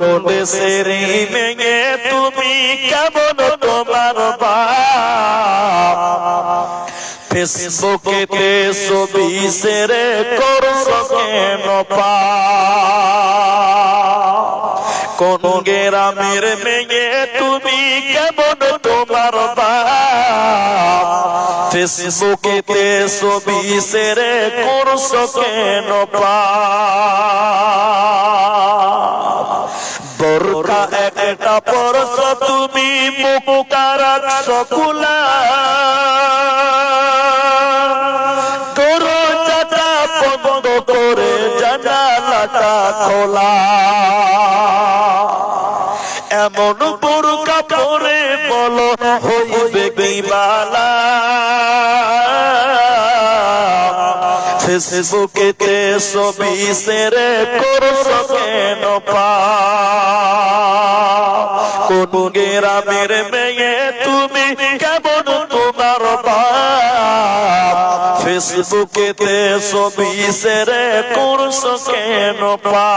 কোন সেরি মেয়ে তুমি কেমন তোমার বাপ ফেসবুকেতে ছবি শেয়ার করছো কেন পা কোন গ্রামের মেয়ে তুমি কেমন তোমার বাপ ফেসবুকেতে ছবি শেয়ার করছো কেন পা বোরকা একটা পরছো তুমি মুখটা রাখছো খোলা দরজাটা বন্ধ করে জানালাটা খোলা এমন বোরকা পরে বলো হইবে কি বালা ফেসবুকেতে ছবি শেয়ার করছো কেন পা কোন গ্রামের মেয়ে তুমি কেমন তোমার বাপ ফেসবুকেতে ছবি শেয়ার করছো কেন পা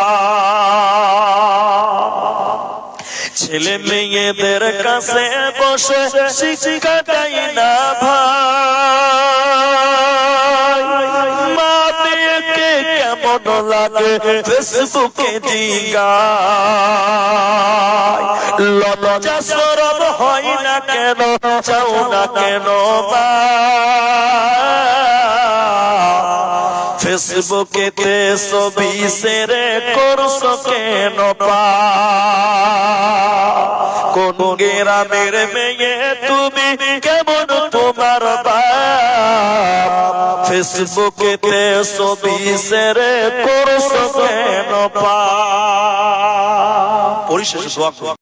ছেলে মেয়েদের কাছে বসে শিক্ষা দেয় না ভাই মা মেয়েকে কেমন লাগে ফেসবুকে জিগায় লজ্জা শরম হয় না কেন চাও না কেন মা ফেসবুকেতে ছবি শেয়ার করছো কেন পা কোন গ্রামের মেয়ে তুমি কেমন তোমার বাপ ফেসবুকেতে ছবি শেয়ার করছো কেন পা পরিশেষে দোয়া